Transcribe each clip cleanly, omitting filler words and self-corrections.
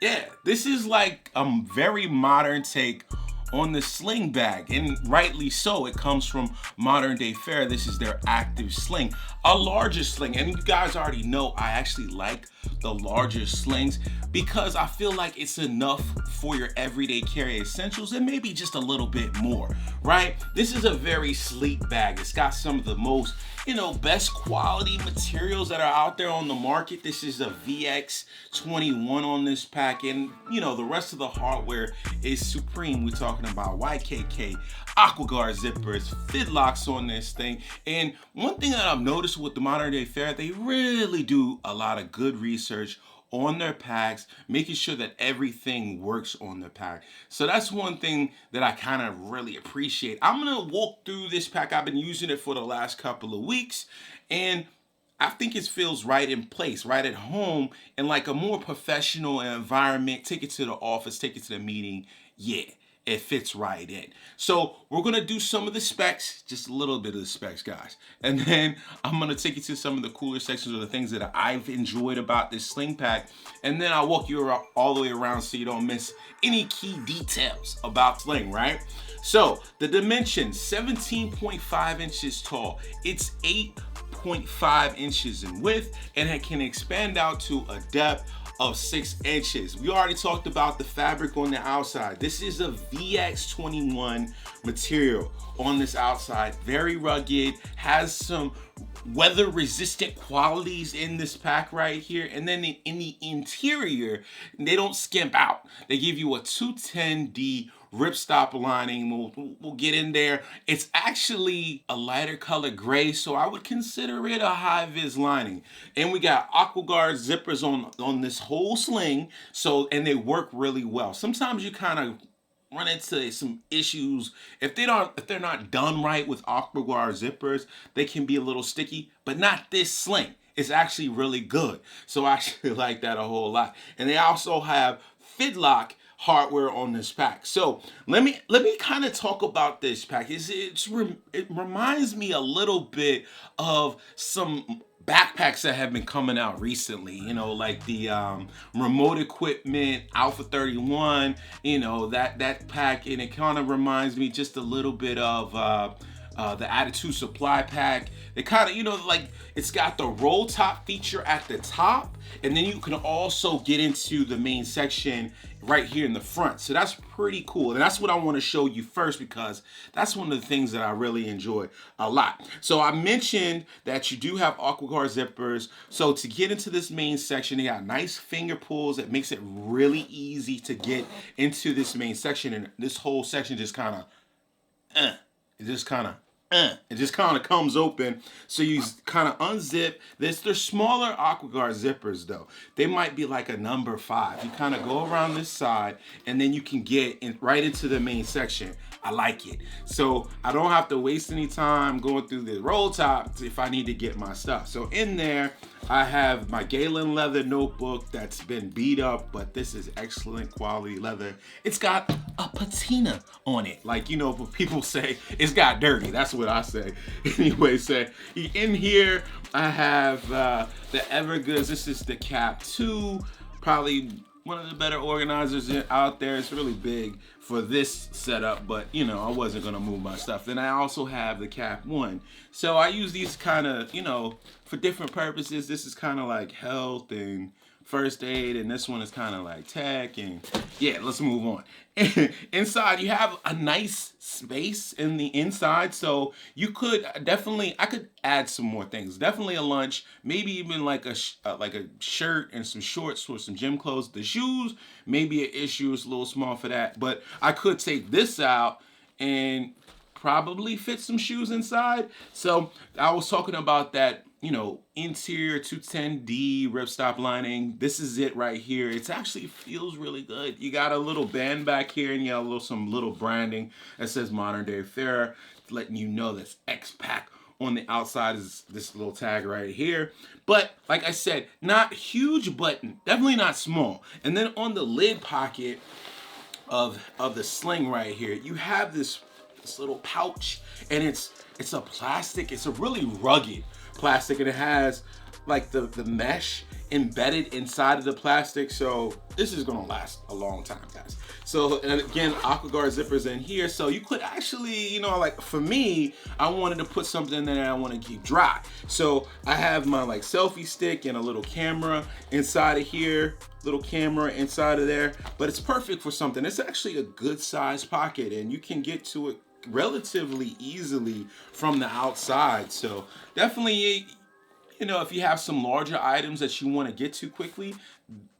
Yeah, this is like a very modern take on the Sling bag, and rightly so. It comes from modern Dayfarer. This is their active sling, a larger sling. And you guys already know I actually like the larger slings because I feel like it's enough for your everyday carry essentials and maybe just a little bit more, right? This is a very sleek bag. It's got some of the most best quality materials that are out there on the market. This is a VX21 on this pack, and the rest of the hardware is supreme. We're talking about YKK, AquaGuard zippers, fidlocks on this thing. And one thing that I've noticed with the modern day fair, they really do a lot of good research on their packs, making sure that everything works on the pack. So that's one thing that I kind of really appreciate. I'm gonna walk through this pack. I've been using it for the last couple of weeks, and I think it feels right in place, right at home, in like a more professional environment. Take it to the office, take it to the meeting. Yeah, it fits right in. So we're gonna do some of the specs, just a little bit of the specs, guys. And then I'm gonna take you to some of the cooler sections of the things that I've enjoyed about this sling pack. And then I'll walk you all the way around so you don't miss any key details about sling, right? So the dimensions, 17.5 inches tall. It's 8.5 inches in width, and it can expand out to a depth of 6 inches. We already talked about the fabric on the outside. This is a VX21 material on this outside. Very rugged, has some weather resistant qualities in this pack right here. And then in the interior, they don't skimp out. They give you a 210D ripstop lining. We'll get in there. It's actually a lighter color gray, so I would consider it a high vis lining. And we got AquaGuard zippers on this whole sling, and they work really well. Sometimes you kind of run into some issues if they're not done right with AquaGuard zippers. They can be a little sticky, but not this sling. It's actually really good, so I actually like that a whole lot. And they also have fidlock hardware on this pack. So let me kind of talk about this pack. It reminds me a little bit of some backpacks that have been coming out recently, like the remote equipment Alpha 31, that pack, and it kind of reminds me just a little bit of the Attitude Supply pack. It kind of, like, it's got the roll top feature at the top, and then you can also get into the main section right here in the front. So that's pretty cool. And that's what I want to show you first, because that's one of the things that I really enjoy a lot. So I mentioned that you do have AquaGuard zippers. So to get into this main section, they got nice finger pulls that makes it really easy to get into this main section. And this whole section just kind of, it just kind of comes open. So you kind of unzip this. They're smaller AquaGuard zippers though. They might be like a number 5. You kind of go around this side, and then you can get right into the main section. I like it. So I don't have to waste any time going through the roll top if I need to get my stuff. So in there, I have my Galen leather notebook that's been beat up, but this is excellent quality leather. It's got a patina on it. Like, what people say, it's got dirty. That's what I say. Anyway, so in here, I have the Evergoods. This is the Cap 2, probably one of the better organizers out there. It's really big for this setup, but I wasn't gonna move my stuff. Then I also have the Cap 1. So I use these kind of, for different purposes. This is kind of like health and first aid, and this one is kind of like tech. And yeah, let's move on. Inside, you have a nice space in the inside, so you could I could add some more things. Definitely a lunch, maybe even like a shirt and some shorts or some gym clothes. The shoes maybe an issue, it's a little small for that, but I could take this out and probably fit some shoes inside. So I was talking about that, interior 210D ripstop lining. This is it right here. It actually feels really good. You got a little band back here, and you got some little branding that says Modern Day Fair, letting you know that's X-Pack. On the outside is this little tag right here. But like I said, not huge, but definitely not small. And then on the lid pocket of the sling right here, you have this little pouch, and it's a plastic. It's a really rugged plastic, and it has like the mesh embedded inside of the plastic, so this is gonna last a long time, guys. So, and again, AquaGuard zippers in here, so you could actually, you know, like for me, I wanted to put something in there that I want to keep dry. So I have my like selfie stick and a little camera inside of here, little camera inside of there, but it's perfect for something. It's actually a good size pocket, and you can get to it relatively easily from the outside. So definitely, you know, if you have some larger items that you want to get to quickly,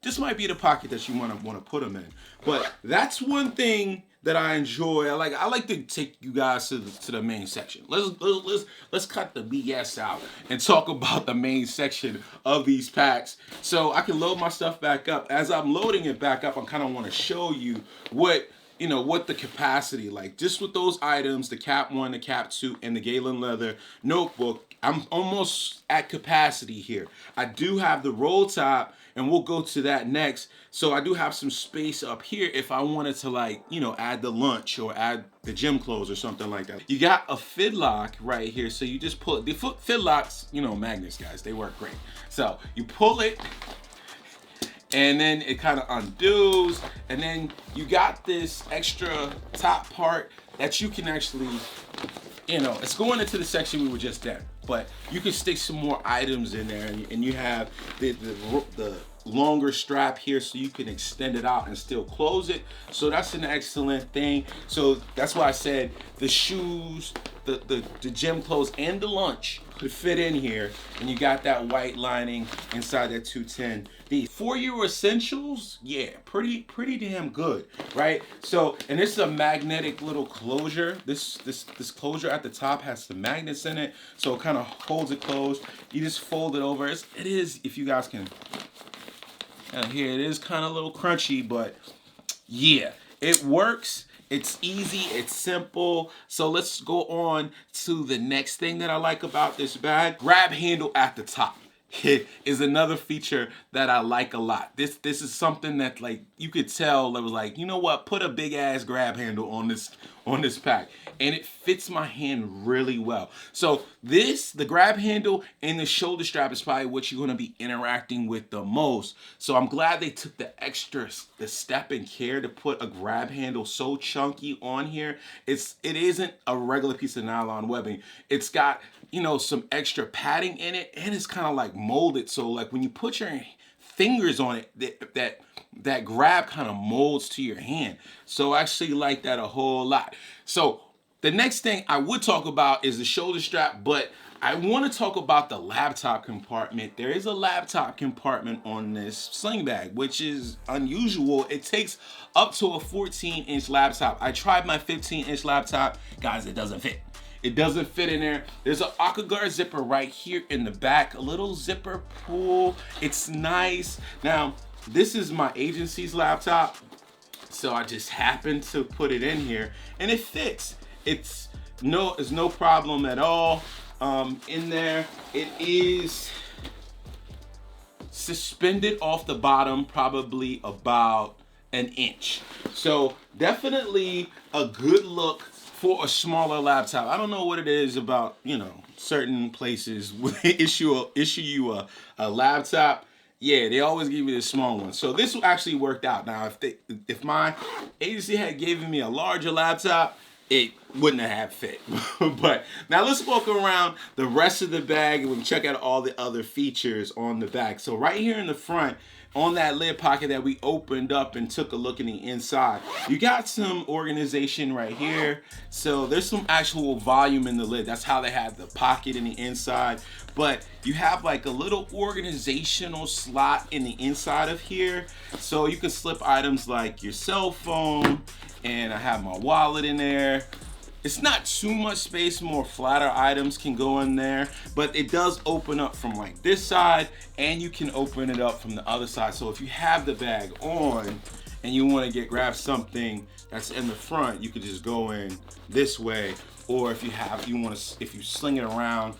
this might be the pocket that you want to put them in. But that's one thing that I enjoy. I like to take you guys to the main section. Let's cut the BS out and talk about the main section of these packs. So I can load my stuff back up. As I'm loading it back up, I kind of want to show you what, you know, what the capacity like. Just with those items, the Cap 1, the Cap 2, and the Galen leather notebook, I'm almost at capacity here. I do have the roll top, and we'll go to that next. So I do have some space up here if I wanted to, like, you know, add the lunch or add the gym clothes or something like that. You got a fidlock right here. So you just pull it. The fidlocks, you know, magnets, guys, they work great. So you pull it, and then it kind of undoes, and then you got this extra top part that you can actually, you know, it's going into the section we were just in, but you can stick some more items in there, and you have the longer strap here so you can extend it out and still close it. So that's an excellent thing. So that's why I said the shoes, the gym clothes, and the lunch could fit in here, and you got that white lining inside that 210. For your essentials, yeah, pretty damn good, right? So, and this is a magnetic little closure. This closure at the top has some magnets in it, so it kind of holds it closed. You just fold it over. It is, if you guys can, here it is kind of a little crunchy, but yeah, it works. It's easy, it's simple. So let's go on to the next thing that I like about this bag. Grab handle at the top. It is another feature that I like a lot. This is something that, like, you could tell that was like, you know what, put a big ass grab handle on this pack, and it fits my hand really well. So the grab handle and the shoulder strap is probably what you're gonna be interacting with the most. So I'm glad they took the step and care to put a grab handle so chunky on here. It isn't a regular piece of nylon webbing. It's got, you know, some extra padding in it, and it's kind of like molded. So like when you put your fingers on it, that grab kind of molds to your hand. So I actually like that a whole lot. So the next thing I would talk about is the shoulder strap, but I want to talk about the laptop compartment. There is a laptop compartment on this sling bag, which is unusual. It takes up to a 14-inch laptop. I tried my 15-inch laptop. Guys, it doesn't fit. It doesn't fit in there. There's an AquaGuard zipper right here in the back, a little zipper pull. It's nice. Now, this is my agency's laptop, so I just happened to put it in here, and it fits. It's no problem at all. In there, it is suspended off the bottom, probably about an inch. So definitely a good look for a smaller laptop. I don't know what it is about, you know, certain places when they issue you a laptop. Yeah, they always give you the small one. So this actually worked out. Now, if my agency had given me a larger laptop, it wouldn't have fit. But now let's walk around the rest of the bag and we can check out all the other features on the back. So right here in the front, on that lid pocket that we opened up and took a look in the inside, you got some organization right here. So there's some actual volume in the lid. That's how they have the pocket in the inside. But you have like a little organizational slot in the inside of here. So you can slip items like your cell phone, and I have my wallet in there. It's not too much space, more flatter items can go in there, but it does open up from like this side, and you can open it up from the other side. So if you have the bag on and you want to grab something that's in the front, you could just go in this way, or if you sling it around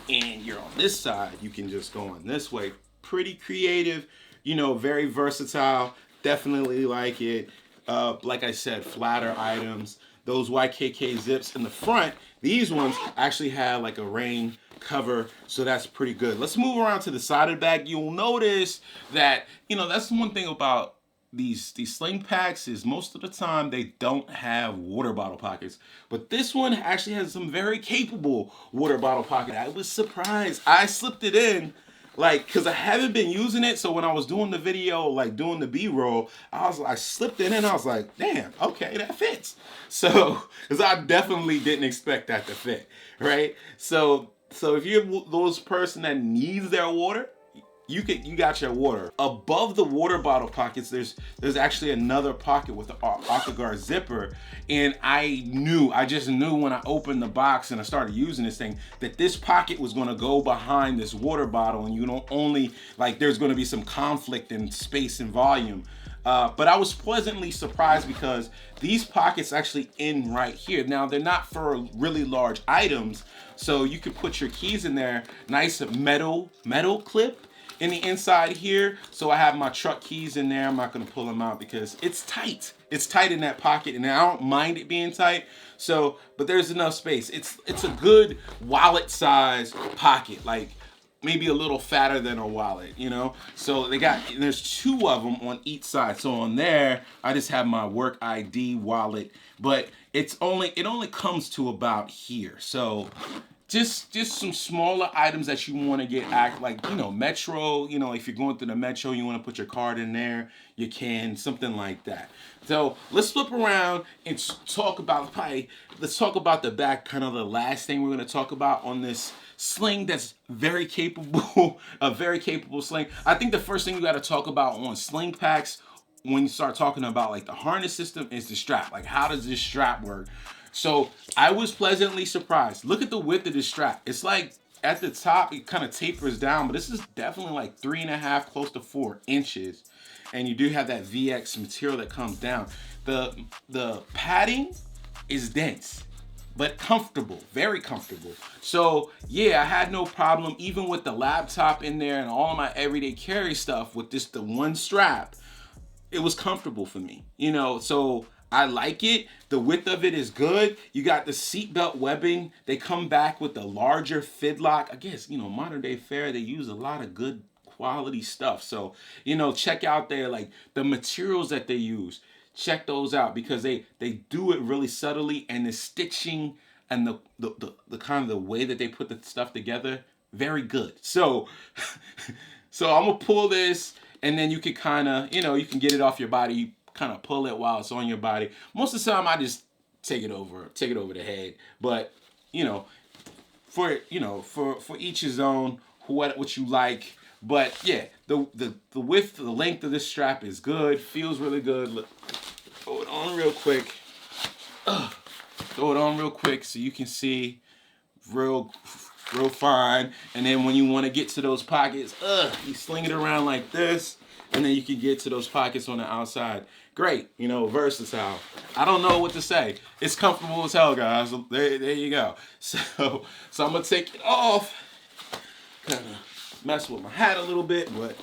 and you're on this side, you can just go in this way. Pretty creative, you know, very versatile. Definitely like it. Like I said, flatter items. Those YKK zips in the front, these ones actually have like a rain cover, so that's pretty good. Let's move around to the side of the bag. You'll notice that, that's one thing about these sling packs is most of the time they don't have water bottle pockets, but this one actually has some very capable water bottle pocket. I was surprised. I slipped it in, like, because I haven't been using it, so when I was doing the video, like doing the B-roll, I slipped it in and I was like, damn, okay, that fits. So because I definitely didn't expect that to fit, right? So if you're those person that needs their water, you got your water. Above the water bottle pockets, there's actually another pocket with the Aquaguard zipper, and I just knew when I opened the box and I started using this thing that this pocket was going to go behind this water bottle, and there's going to be some conflict in space and volume. But I was pleasantly surprised because these pockets actually end right here. Now, they're not for really large items, so you could put your keys in there. Nice metal clip in the inside here. So I have my truck keys in there. I'm not gonna pull them out because it's tight. It's tight in that pocket, and I don't mind it being tight. So, but there's enough space. It's a good wallet size pocket, like maybe a little fatter than a wallet, So there's two of them on each side. So on there, I just have my work ID wallet, but it only comes to about here. So just some smaller items that you want to get like metro, if you're going through the metro, you want to put your card in there, you can, something like that. So let's flip around and talk about the back, kind of the last thing we're going to talk about on this sling that's very capable, a very capable sling. I think the first thing you got to talk about on sling packs when you start talking about like the harness system is the strap. Like, how does this strap work? So I was pleasantly surprised. Look at the width of this strap. It's like at the top, it kind of tapers down, but this is definitely like 3.5, close to 4 inches. And you do have that VX material that comes down. The padding is dense, but comfortable, very comfortable. So yeah, I had no problem, even with the laptop in there and all of my everyday carry stuff with just the one strap. It was comfortable for me, so I like it. The width of it is good. You got the seatbelt webbing. They come back with the larger fidlock. I guess, modern day Dayfarer, they use a lot of good quality stuff. So, check out like the materials that they use. Check those out because they do it really subtly, and the stitching and the kind of the way that they put the stuff together, very good. So I'm gonna pull this, and then you can kind of, you can get it off your body, kind of pull it while it's on your body. Most of the time I just take it over the head, but for each his own, what you like. But yeah, the width, the length of this strap is good, feels really good. Look, throw it on real quick. Throw it on real quick so you can see real fine. And then when you want to get to those pockets, you sling it around like this, and then you can get to those pockets on the outside. Great, versatile. I don't know what to say. It's comfortable as hell, guys. There you go. So I'm gonna take it off. Kind of mess with my hat a little bit, but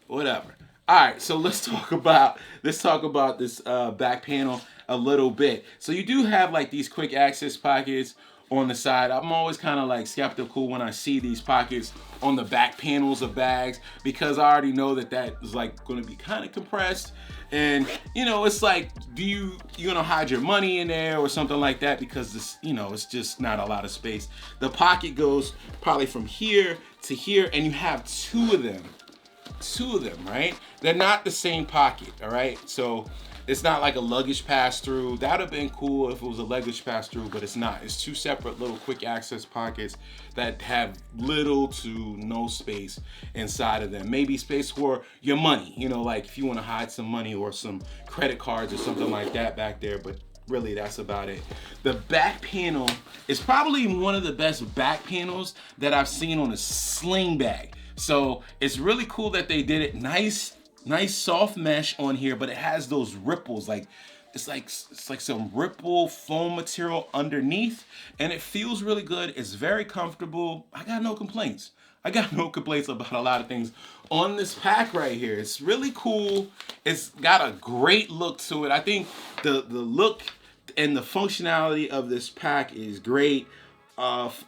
whatever. All right, so let's talk about this back panel a little bit. So you do have like these quick access pockets on the side. I'm always kind of like skeptical when I see these pockets on the back panels of bags, because I already know that is like going to be kind of compressed, and it's like, you're gonna hide your money in there or something like that, because this, it's just not a lot of space. The pocket goes probably from here to here, and you have two of them, right? They're not the same pocket, all right? So it's not like a luggage pass-through. That would have been cool if it was a luggage pass-through, but it's not. It's two separate little quick access pockets that have little to no space inside of them. Maybe space for your money, like if you want to hide some money or some credit cards or something like that back there, but really that's about it. The back panel is probably one of the best back panels that I've seen on a sling bag. So it's really cool that they did it. Nice soft mesh on here, but it has those ripples, like it's like some ripple foam material underneath, and it feels really good. It's very comfortable. I got no complaints about a lot of things on this pack right here. It's really cool. It's got a great look to it. I think the look and the functionality of this pack is great.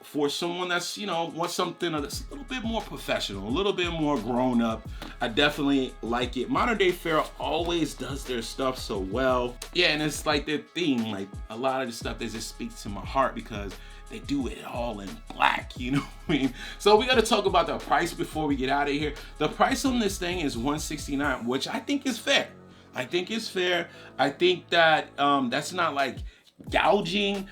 for someone that's, wants something that's a little bit more professional, a little bit more grown up. I definitely like it. Modern Dayfarer always does their stuff so well. Yeah, and it's like their theme, like a lot of the stuff, they just speaks to my heart because they do it all in black, you know what I mean? So we gotta talk about the price before we get out of here. The price on this thing is $169, which I think is fair. I think it's fair. I think that that's not like gouging,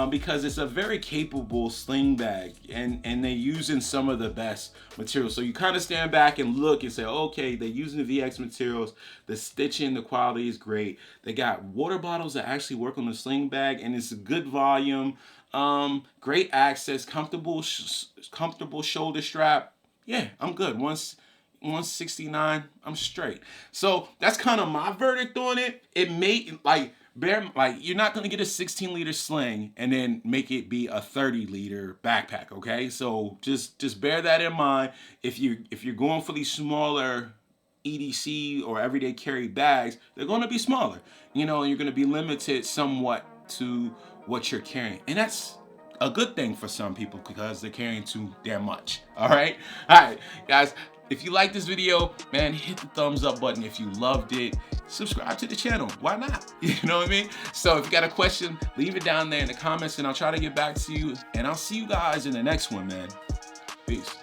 because it's a very capable sling bag, and they're using some of the best materials. So you kind of stand back and look and say, okay, they're using the VX materials, the stitching, the quality is great. They got water bottles that actually work on the sling bag, and it's a good volume, great access, comfortable shoulder strap. Yeah, I'm good. 169, I'm straight. So that's kind of my verdict on it. It may you're not gonna get a 16-liter sling and then make it be a 30-liter backpack, okay? So just bear that in mind. If you're going for these smaller EDC or everyday carry bags, they're gonna be smaller, and you're gonna be limited somewhat to what you're carrying, and that's a good thing for some people because they're carrying too damn much. All right, guys. If you like this video, man, hit the thumbs up button. If you loved it, subscribe to the channel. Why not? You know what I mean? So if you got a question, leave it down there in the comments and I'll try to get back to you. And I'll see you guys in the next one, man. Peace.